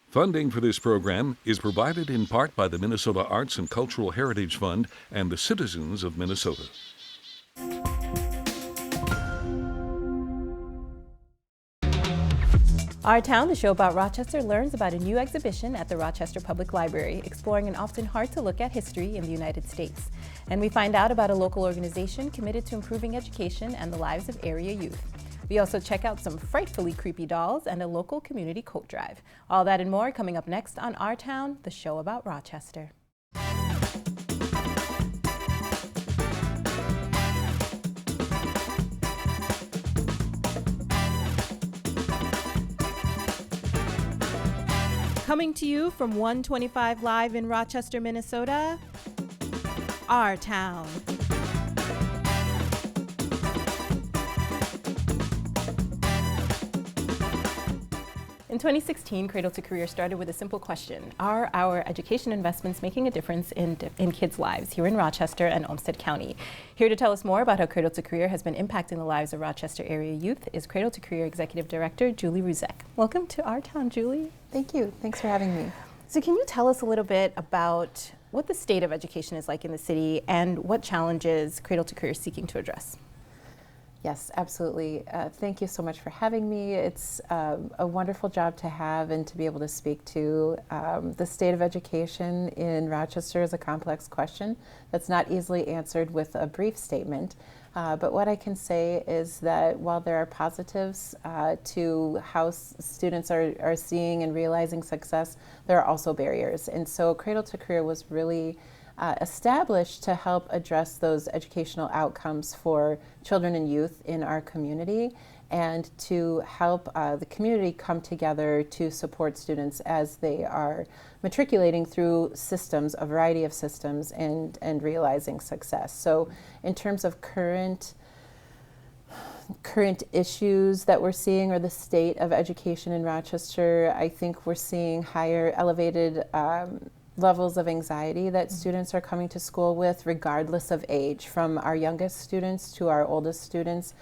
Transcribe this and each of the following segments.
Funding for this program is provided in part by the Minnesota Arts and Cultural Heritage Fund and the citizens of Minnesota. Our Town, the show about Rochester, learns about a new exhibition at the Rochester Public Library, exploring an often hard-to-look-at history in the United States. And we find out about a local organization committed to improving education and the lives of area youth. We also check out some frightfully creepy dolls and a local community coat drive. All that and more coming up next on Our Town, the show about Rochester. Coming to you from 125 Live in Rochester, Minnesota, Our Town. In 2016, Cradle to Career started with a simple question: are our education investments making a difference in kids' lives here in Rochester and Olmsted County? Here to tell us more about how Cradle to Career has been impacting the lives of Rochester area youth is Cradle to Career Executive Director Julie Ruzek. Welcome to Our Town, Julie. Thank you. Thanks for having me. So can you tell us a little bit about what the state of education is like in the city and what challenges Cradle to Career is seeking to address? Yes, absolutely. Thank you so much for having me. It's a wonderful job to have and to be able to speak to. The state of education in Rochester is a complex question that's not easily answered with a brief statement. But what I can say is that while there are positives to how students are seeing and realizing success, there are also barriers. And so Cradle to Career was really established to help address those educational outcomes for children and youth in our community, and to help the community come together to support students as they are matriculating through systems, a variety of systems, and realizing success. So in terms of current issues that we're seeing, or the state of education in Rochester, I think we're seeing higher elevated levels of anxiety that students are coming to school with, regardless of age, from our youngest students to our oldest students.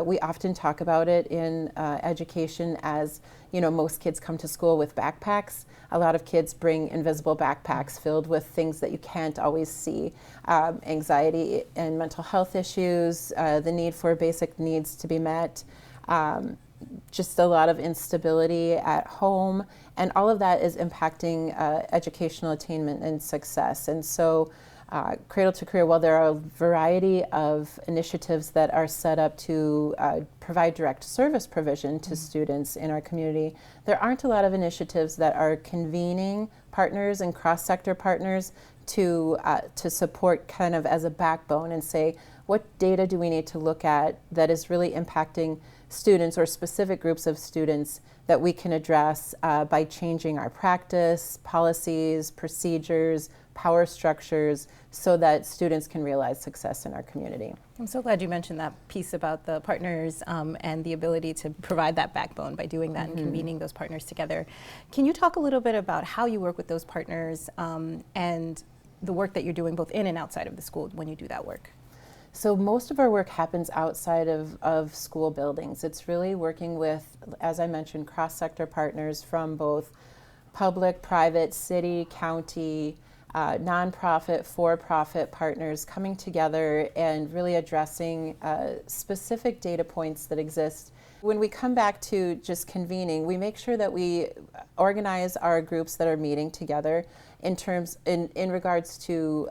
We often talk about it in education as, you know, most kids come to school with backpacks. A lot of kids bring invisible backpacks filled with things that you can't always see. Anxiety and mental health issues, the need for basic needs to be met, just a lot of instability at home, and all of that is impacting educational attainment and success. And so Cradle to Career, while there are a variety of initiatives that are set up to provide direct service provision to students in our community, there aren't a lot of initiatives that are convening partners and cross-sector partners to support kind of as a backbone and say, what data do we need to look at that is really impacting students or specific groups of students that we can address by changing our practice, policies, procedures, power structures, so that students can realize success in our community. I'm so glad you mentioned that piece about the partners and the ability to provide that backbone by doing that and convening those partners together. Can you talk a little bit about how you work with those partners and the work that you're doing both in and outside of the school when you do that work? So most of our work happens outside of school buildings. It's really working with, as I mentioned, cross-sector partners from both public, private, city, county, nonprofit, for-profit partners coming together and really addressing specific data points that exist. When we come back to just convening, we make sure that we organize our groups that are meeting together in regards to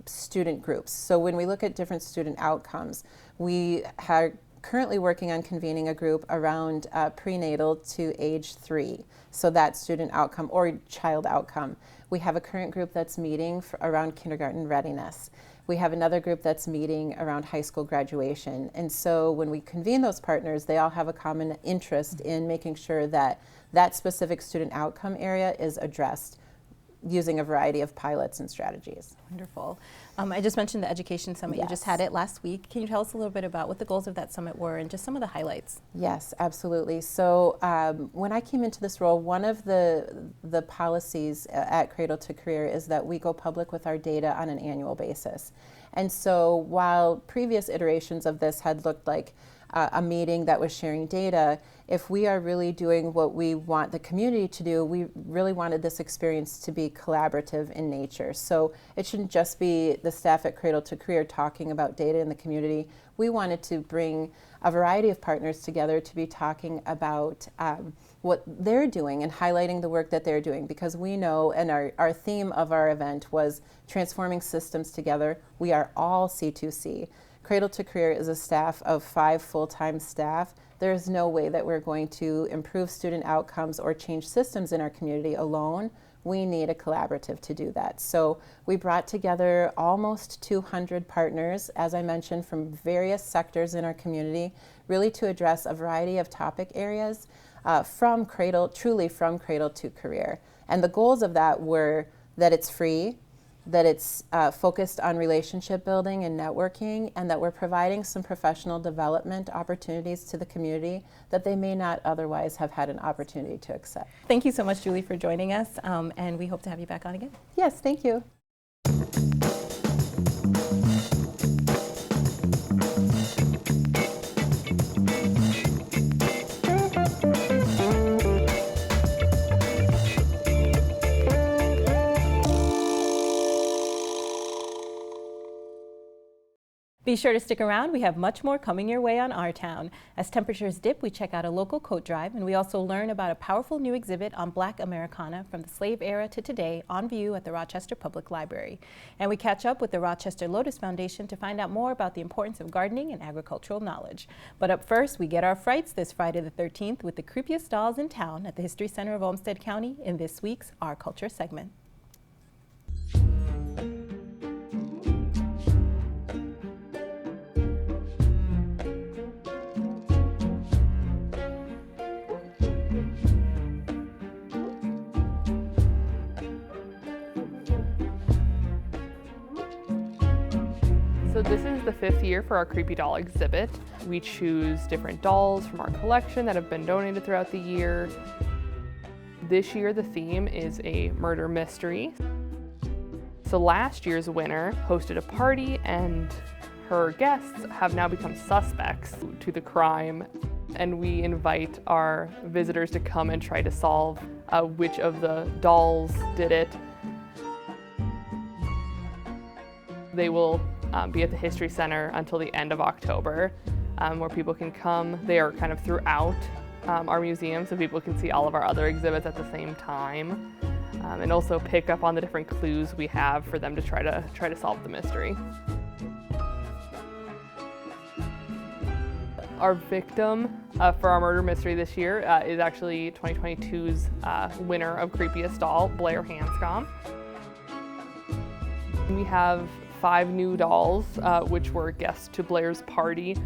student groups. So when we look at different student outcomes, we are currently working on convening a group around prenatal to age 3, so that student outcome or child outcome. We have a current group that's meeting around kindergarten readiness. We have another group that's meeting around high school graduation. And so when we convene those partners, they all have a common interest in making sure that that specific student outcome area is addressed using a variety of pilots and strategies. Wonderful. I just mentioned the Education Summit. Yes. You just had it last week. Can you tell us a little bit about what the goals of that summit were and just some of the highlights? Yes, absolutely. So when I came into this role, one of the policies at Cradle to Career is that we go public with our data on an annual basis. And so while previous iterations of this had looked like a meeting that was sharing data. If we are really doing what we want the community to do, we really wanted this experience to be collaborative in nature. So it shouldn't just be the staff at Cradle to Career talking about data in the community. We wanted to bring a variety of partners together to be talking about what they're doing and highlighting the work that they're doing, because we know, and our theme of our event was transforming systems together. We are all C2C. Cradle to Career is a staff of 5 full-time staff. There is no way that we're going to improve student outcomes or change systems in our community alone. We need a collaborative to do that. So we brought together almost 200 partners, as I mentioned, from various sectors in our community, really to address a variety of topic areas truly from Cradle to Career. And the goals of that were that it's free, that it's focused on relationship building and networking, and that we're providing some professional development opportunities to the community that they may not otherwise have had an opportunity to accept. Thank you so much, Julie, for joining us, and we hope to have you back on again. Yes, thank you. Be sure to stick around. We have much more coming your way on Our Town. As temperatures dip, we check out a local coat drive, and we also learn about a powerful new exhibit on Black Americana from the slave era to today on view at the Rochester Public Library. And we catch up with the Rochester Lotus Foundation to find out more about the importance of gardening and agricultural knowledge. But up first, we get our frights this Friday the 13th with the creepiest dolls in town at the History Center of Olmsted County in this week's Our Culture segment. So this is the 5th year for our Creepy Doll exhibit. We choose different dolls from our collection that have been donated throughout the year. This year the theme is a murder mystery. So last year's winner hosted a party, and her guests have now become suspects to the crime. And we invite our visitors to come and try to solve which of the dolls did it. They will be at the History Center until the end of October, where people can come. They are kind of throughout our museum, so people can see all of our other exhibits at the same time, and also pick up on the different clues we have for them to try to solve the mystery. Our victim for our murder mystery this year is actually 2022's winner of Creepiest Doll, Blair Hanscom. We have 5 new dolls, which were guests to Blair's party,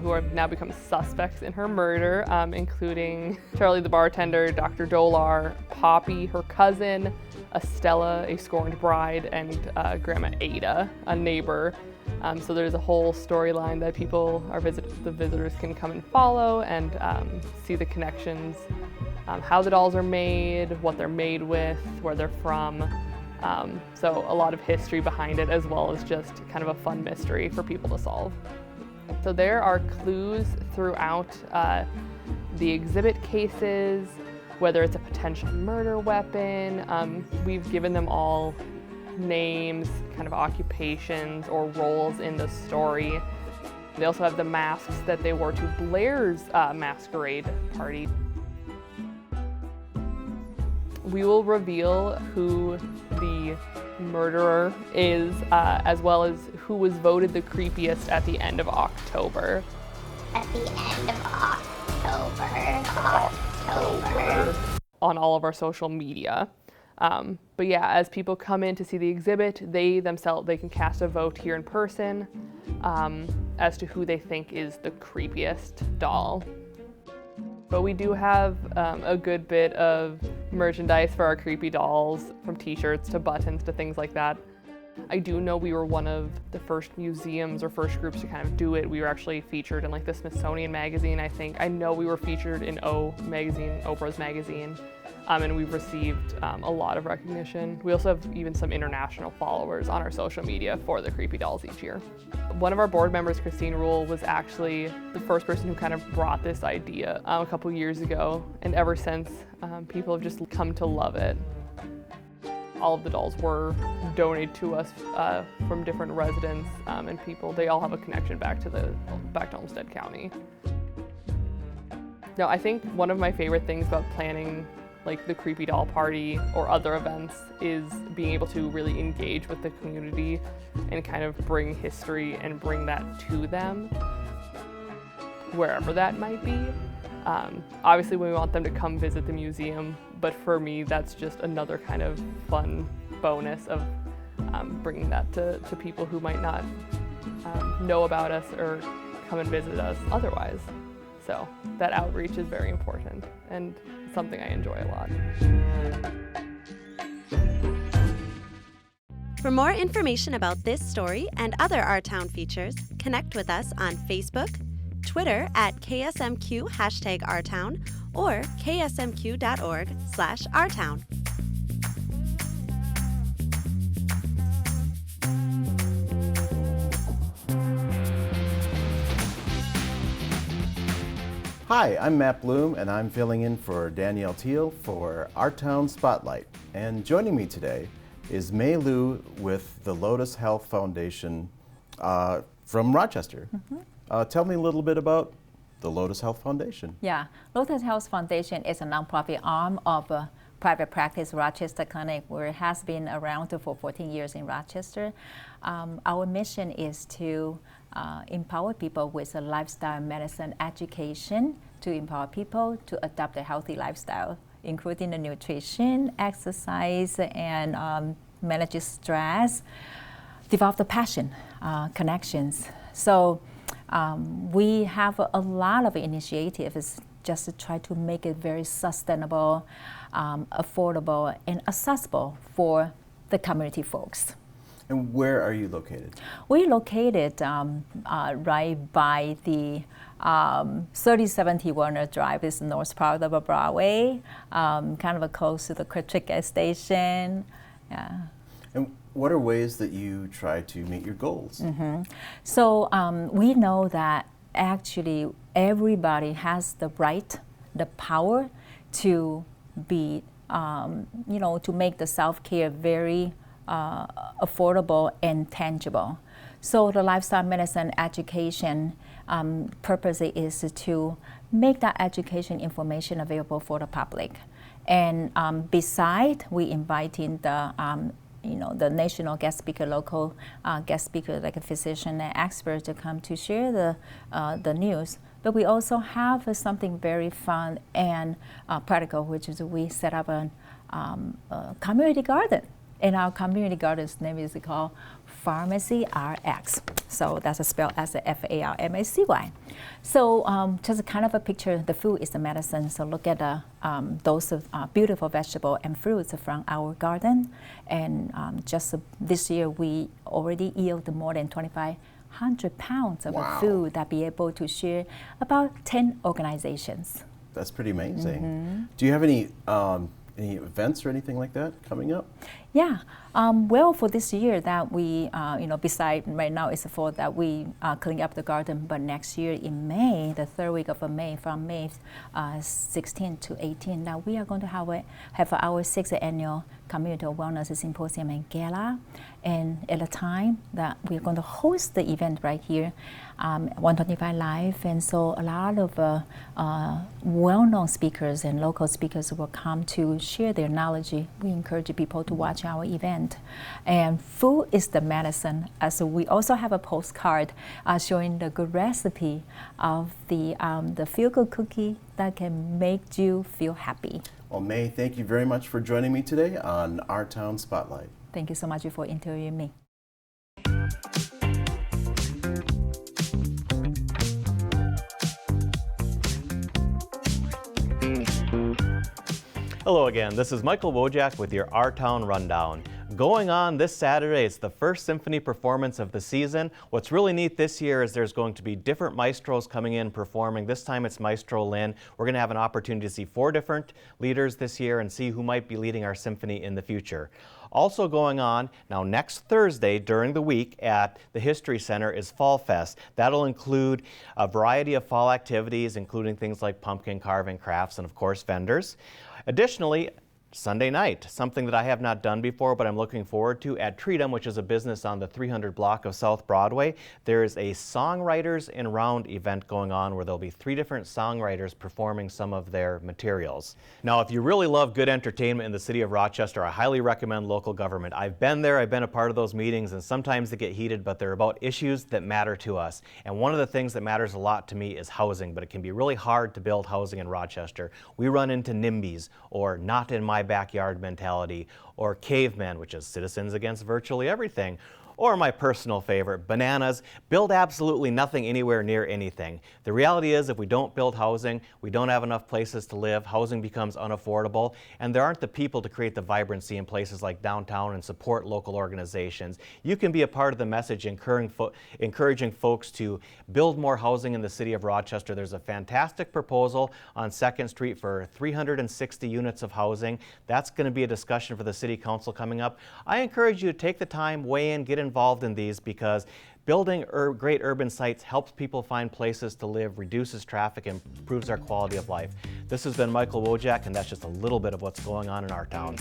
who have now become suspects in her murder, including Charlie the bartender, Dr. Dolar, Poppy, her cousin, Estella, a scorned bride, and Grandma Ada, a neighbor. So there's a whole storyline that the visitors can come and follow and see the connections, how the dolls are made, what they're made with, where they're from. So a lot of history behind it, as well as just kind of a fun mystery for people to solve. So there are clues throughout the exhibit cases, whether it's a potential murder weapon. We've given them all names, kind of occupations or roles in the story. They also have the masks that they wore to Blair's masquerade party. We will reveal who the murderer is, as well as who was voted the creepiest at the end of October. At the end of October. On all of our social media. But yeah, as people come in to see the exhibit, they can cast a vote here in person as to who they think is the creepiest doll. But we do have a good bit of merchandise for our creepy dolls, from t-shirts to buttons to things like that. I do know we were one of the first museums or first groups to kind of do it. We were actually featured in like the Smithsonian magazine, I think. I know we were featured in O magazine, Oprah's magazine. And we've received a lot of recognition. We also have even some international followers on our social media for the Creepy Dolls each year. One of our board members, Christine Rule, was actually the first person who kind of brought this idea a couple years ago, and ever since, people have just come to love it. All of the dolls were donated to us from different residents and people. They all have a connection back to Olmsted County. No, I think one of my favorite things about planning like the Creepy Doll Party or other events is being able to really engage with the community and kind of bring history and bring that to them, wherever that might be. Obviously we want them to come visit the museum, but for me that's just another kind of fun bonus of bringing that to people who might not know about us or come and visit us otherwise. So that outreach is very important and something I enjoy a lot. For more information about this story and other Our Town features, connect with us on Facebook, Twitter at KSMQ #OurTown, or ksmq.org/OurTown. Hi, I'm Matt Bluhm, and I'm filling in for Danielle Teal for Our Town Spotlight. And joining me today is Mei Liu with the Lotus Health Foundation from Rochester. Tell me a little bit about the Lotus Health Foundation. Yeah, Lotus Health Foundation is a nonprofit arm of a private practice Rochester Clinic, where it has been around for 14 years in Rochester. Our mission is to empower people with a lifestyle medicine education, to empower people to adopt a healthy lifestyle, including the nutrition, exercise, and manage stress, develop the passion, connections. So we have a lot of initiatives just to try to make it very sustainable, affordable, and accessible for the community folks. And where are you located? We're located right by the 3070 Warner Drive. Is the north part of Broadway, kind of close to the Quick gas station. Yeah. And what are ways that you try to meet your goals? So we know that actually everybody has the right, the power to be, to make the self-care very affordable and tangible. So the lifestyle medicine education purpose is to make that education information available for the public. And beside, we inviting the the national guest speaker, local guest speaker, like a physician and expert, to come to share the news. But we also have something very fun and practical, which is we set up a community garden. And our community garden's name is called Pharmacy RX. So that's spelled as a Pharmacy. So just kind of a picture, the food is the medicine. So look at those beautiful vegetables and fruits from our garden. And just this year, we already yield more than 2,500 pounds of food that be able to share about 10 organizations. That's pretty amazing. Do you have any events or anything like that coming up? Yeah, well, for this year that we, beside right now it's for that we clean up the garden, but next year in May, the third week of May, from May 16 to 18, now we are going to have our 6th annual Community Wellness Symposium and Gala, and at a time that we're going to host the event right here, 125 Live, and so a lot of well-known speakers and local speakers will come to share their knowledge. We encourage people to watch our event. And food is the medicine. So we also have a postcard showing the good recipe of the feel-good cookie that can make you feel happy. Well, May, thank you very much for joining me today on Our Town Spotlight. Thank you so much for interviewing me. Hello again, this is Michael Wojak with your Our Town Rundown. Going on this Saturday, it's the first symphony performance of the season. What's really neat this year is there's going to be different maestros coming in performing. This time it's Maestro Lynn. We're going to have an opportunity to see 4 different leaders this year and see who might be leading our symphony in the future. Also going on now next Thursday during the week at the History Center is Fall Fest. That'll include a variety of fall activities, including things like pumpkin carving, crafts, and of course vendors. Additionally, Sunday night, something that I have not done before, but I'm looking forward to at Treatum, which is a business on the 300 block of South Broadway. There is a Songwriters in Round event going on where there'll be 3 different songwriters performing some of their materials. Now, if you really love good entertainment in the city of Rochester, I highly recommend local government. I've been there, I've been a part of those meetings, and sometimes they get heated, but they're about issues that matter to us. And one of the things that matters a lot to me is housing, but it can be really hard to build housing in Rochester. We run into NIMBYs, or not in my backyard mentality, or cavemen, which is citizens against virtually everything, or my personal favorite, bananas, build absolutely nothing anywhere near anything. The reality is if we don't build housing, we don't have enough places to live, housing becomes unaffordable, and there aren't the people to create the vibrancy in places like downtown and support local organizations. You can be a part of the message encouraging folks to build more housing in the city of Rochester. There's a fantastic proposal on 2nd Street for 360 units of housing. That's going to be a discussion for the City Council coming up. I encourage you to take the time, weigh in, get involved in these, because building great urban sites helps people find places to live, reduces traffic, and improves our quality of life. This has been Michael Wojak, and that's just a little bit of what's going on in our town.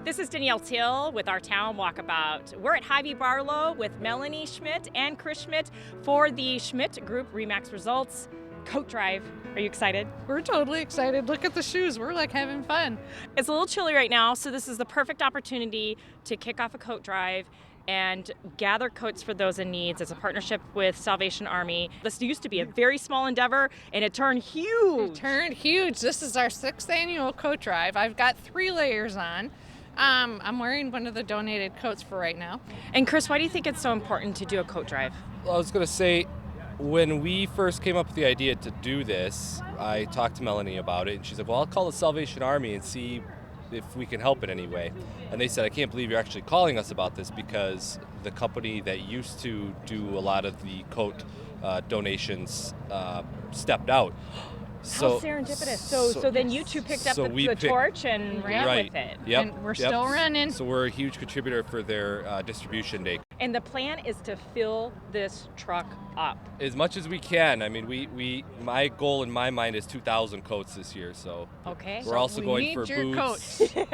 This is Danielle Till with Our Town Walkabout. We're at Hy-Vee Barlow with Melanie Schmidt and Chris Schmidt for the Schmidt Group Remax Results Coat Drive. Are you excited? We're totally excited. Look at the shoes. We're like having fun. It's a little chilly right now, so this is the perfect opportunity to kick off a coat drive and gather coats for those in need. It's a partnership with Salvation Army. This used to be a very small endeavor, and it turned huge. It turned huge. This is our 6th annual coat drive. I've got 3 layers on. I'm wearing one of the donated coats for right now. And Chris, why do you think it's so important to do a coat drive? Well, I was going to say, when we first came up with the idea to do this, I talked to Melanie about it, and she's like, well, I'll call the Salvation Army and see if we can help in any way. And they said, I can't believe you're actually calling us about this, because the company that used to do a lot of the coat donations stepped out. How serendipitous. So then you two picked up the torch and ran with it. Yep. And we're still running. So we're a huge contributor for their distribution day. And the plan is to fill this truck up as much as we can. I mean, my goal in my mind is 2,000 coats this year. So okay. We're also going for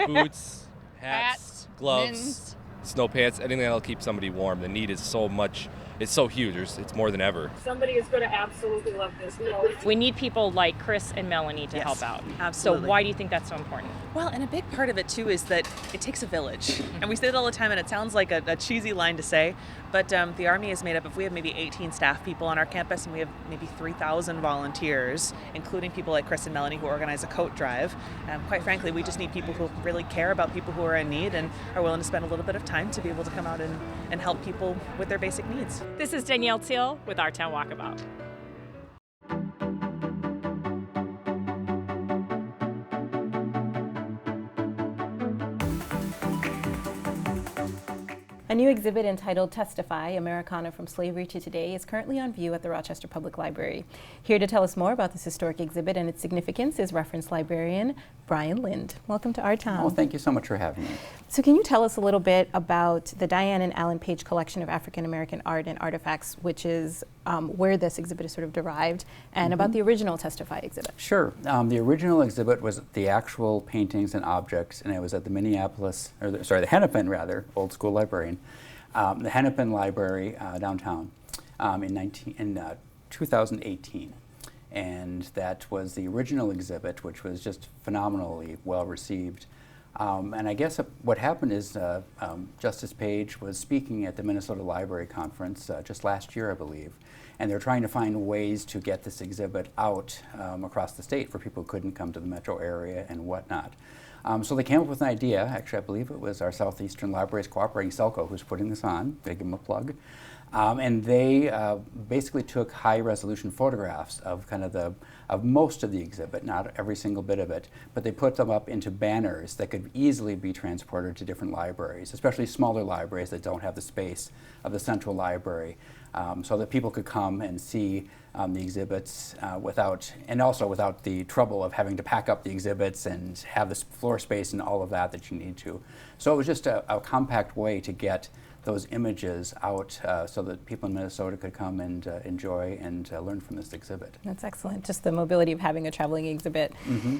boots, hats, gloves, mittens, snow pants, anything that'll keep somebody warm. The need is so much. It's so huge. It's more than ever. Somebody is going to absolutely love this. We need people like Chris and Melanie to help out. Absolutely. So why do you think that's so important? Well, and a big part of it too is that it takes a village. And we say it all the time, and it sounds like a cheesy line to say, but the Army is made up of, we have maybe 18 staff people on our campus, and we have maybe 3,000 volunteers, including people like Chris and Melanie who organize a coat drive. Quite frankly, we just need people who really care about people who are in need and are willing to spend a little bit of time to be able to come out and help people with their basic needs. This is Danielle Till with Our Town Walkabout. A new exhibit entitled Testify, Americana from Slavery to Today is currently on view at the Rochester Public Library. Here to tell us more about this historic exhibit and its significance is reference librarian Brian Lind. Welcome to Our Town. Oh, thank you so much for having me. So can you tell us a little bit about the Diane and Alan Page collection of African American art and artifacts, which is where this exhibit is sort of derived, and about the original Testify exhibit? Sure. The original exhibit was the actual paintings and objects, and it was at the the Hennepin rather, old school librarian, the Hennepin Library downtown in 2018. And that was the original exhibit, which was just phenomenally well received. And I guess what happened is Justice Page was speaking at the Minnesota Library Conference just last year, I believe, and they're trying to find ways to get this exhibit out across the state for people who couldn't come to the metro area and whatnot. So they came up with an idea. Actually, I believe it was our Southeastern Libraries Cooperating Celco who's putting this on. They give them a plug. And they basically took high-resolution photographs of of most of the exhibit, not every single bit of it, but they put them up into banners that could easily be transported to different libraries, especially smaller libraries that don't have the space of the central library, so that people could come and see the exhibits without the trouble of having to pack up the exhibits and have the floor space and all of that you need to. So it was just a compact way to get those images out so that people in Minnesota could come and enjoy and learn from this exhibit. That's excellent, just the mobility of having a traveling exhibit. Mm-hmm.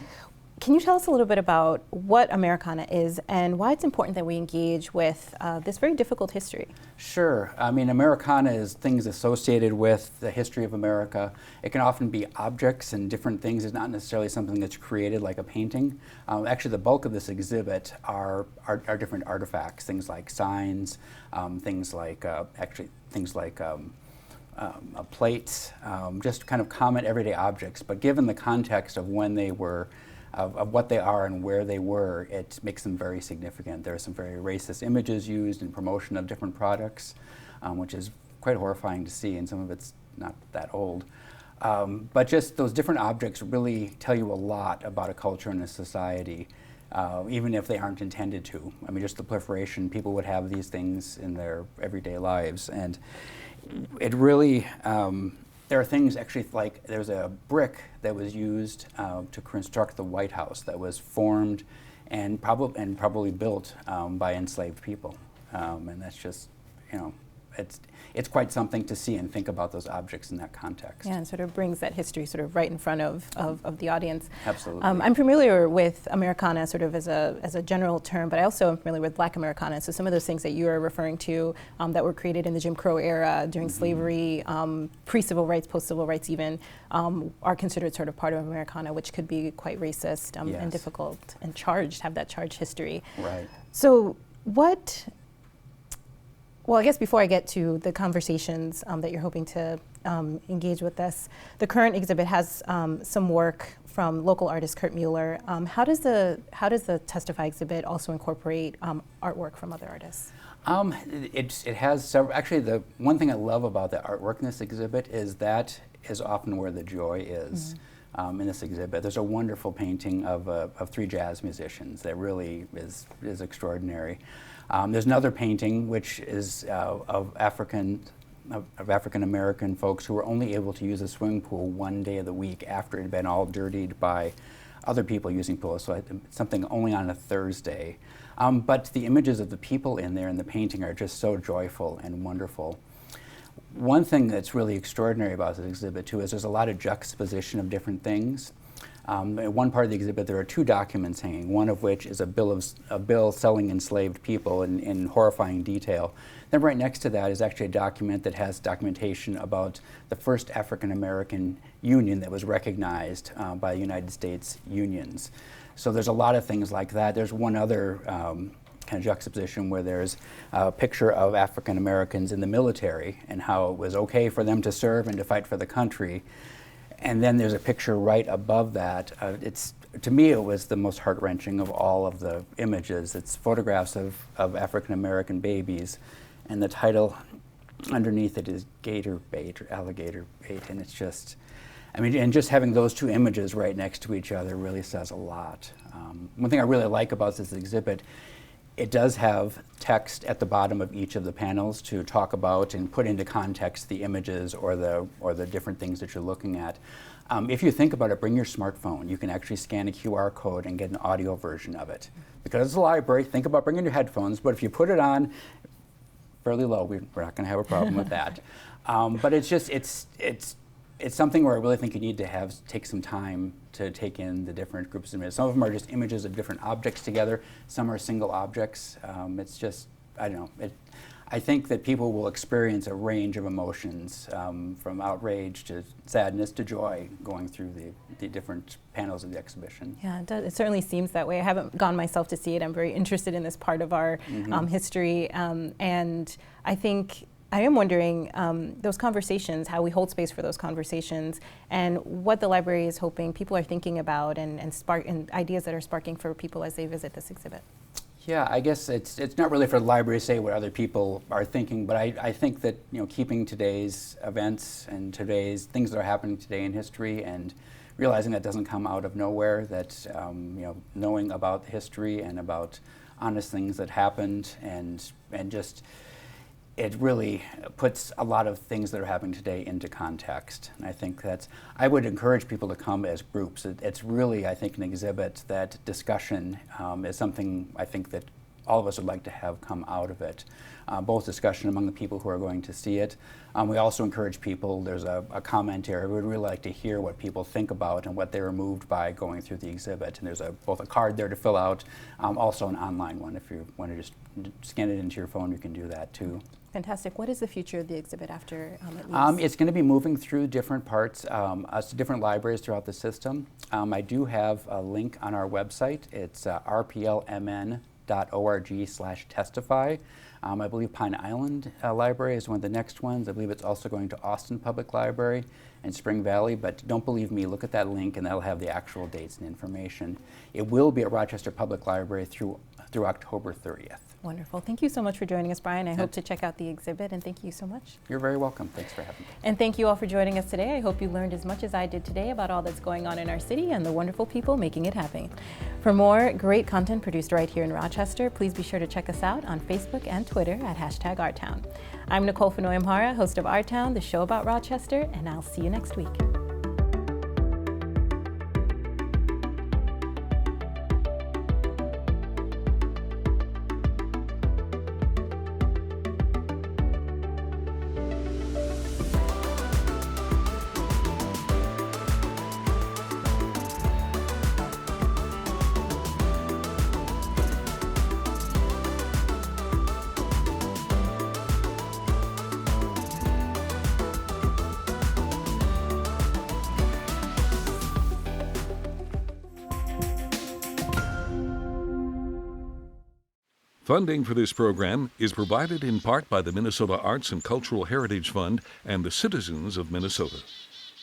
Can you tell us a little bit about what Americana is and why it's important that we engage with this very difficult history? Sure. I mean, Americana is things associated with the history of America. It can often be objects and different things. It's not necessarily something that's created like a painting. Actually, the bulk of this exhibit are different artifacts, things like signs, things like plates, just kind of common everyday objects. But given the context of when they were, of what they are and where they were, it makes them very significant. There are some very racist images used in promotion of different products, which is quite horrifying to see, and some of it's not that old. But just those different objects really tell you a lot about a culture and a society, even if they aren't intended to. I mean, just the proliferation, people would have these things in their everyday lives. And it really, there are things actually like there's a brick that was used to construct the White House that was formed and probably built by enslaved people. And that's just, it's quite something to see and think about those objects in that context. Yeah, and sort of brings that history sort of right in front of the audience. Absolutely. I'm familiar with Americana sort of as a general term, but I also am familiar with Black Americana. So some of those things that you are referring to that were created in the Jim Crow era, during slavery, pre-civil rights, post-civil rights even, are considered sort of part of Americana, which could be quite racist and difficult and have that charged history. Right. So well, I guess before I get to the conversations that you're hoping to engage with us, the current exhibit has some work from local artist Kurt Mueller. How does the Testify exhibit also incorporate artwork from other artists? It has several. Actually, the one thing I love about the artwork in this exhibit is that is often where the joy is. In this exhibit, there's a wonderful painting of 3 jazz musicians that really is extraordinary. There's another painting which is of African American folks who were only able to use a swimming pool one day of the week after it had been all dirtied by other people using pools, so something only on a Thursday. But the images of the people in there in the painting are just so joyful and wonderful. One thing that's really extraordinary about this exhibit too is there's a lot of juxtaposition of different things. In one part of the exhibit, there are 2 documents hanging, one of which is a bill selling enslaved people in horrifying detail. Then right next to that is actually a document that has documentation about the first African-American union that was recognized by the United States unions. So there's a lot of things like that. There's one other kind of juxtaposition where there's a picture of African-Americans in the military and how it was okay for them to serve and to fight for the country. And then there's a picture right above that. To me, it was the most heart-wrenching of all of the images. It's photographs of African-American babies, and the title underneath it is Gator Bait or Alligator Bait, and it's just, and just having those 2 images right next to each other really says a lot. One thing I really like about this exhibit, it does have text at the bottom of each of the panels to talk about and put into context the images or the different things that you're looking at. If you think about it, bring your smartphone. You can actually scan a QR code and get an audio version of it. Because it's a library, think about bringing your headphones, but if you put it on fairly low, we're not going to have a problem with that. But it's just, it's something where I really think you need to take some time to take in the different groups of images. Some of them are just images of different objects together. Some are single objects. It's just, I don't know. I think that people will experience a range of emotions, from outrage to sadness to joy, going through the different panels of the exhibition. Yeah, it certainly seems that way. I haven't gone myself to see it. I'm very interested in this part of our history, and I think I am wondering those conversations, how we hold space for those conversations, and what the library is hoping people are thinking about and ideas that are sparking for people as they visit this exhibit. Yeah, I guess it's not really for the library to say what other people are thinking, but I think that keeping today's events and today's things that are happening today in history and realizing that doesn't come out of nowhere, that knowing about history and about honest things that happened and just it really puts a lot of things that are happening today into context. And I think I would encourage people to come as groups. It's really, I think, an exhibit that discussion is something I think that all of us would like to have come out of it. Both discussion among the people who are going to see it. We also encourage people, there's a comment area. We would really like to hear what people think about and what they were moved by going through the exhibit. And there's both a card there to fill out, also an online one. If you want to just scan it into your phone, you can do that too. Fantastic. What is the future of the exhibit after it leaves? It's going to be moving through different parts, to different libraries throughout the system. I do have a link on our website. It's rplmn.org/testify. I believe Pine Island Library is one of the next ones. I believe it's also going to Austin Public Library and Spring Valley, but don't believe me, look at that link and that'll have the actual dates and information. It will be at Rochester Public Library through October 30th. Wonderful. Thank you so much for joining us, Brian. I hope to check out the exhibit, and thank you so much. You're very welcome. Thanks for having me. And thank you all for joining us today. I hope you learned as much as I did today about all that's going on in our city and the wonderful people making it happen. For more great content produced right here in Rochester, please be sure to check us out on Facebook and Twitter at #OurTown. I'm Nicole Fenoy-Amhara, host of Our Town, the show about Rochester, and I'll see you next week. Funding for this program is provided in part by the Minnesota Arts and Cultural Heritage Fund and the citizens of Minnesota.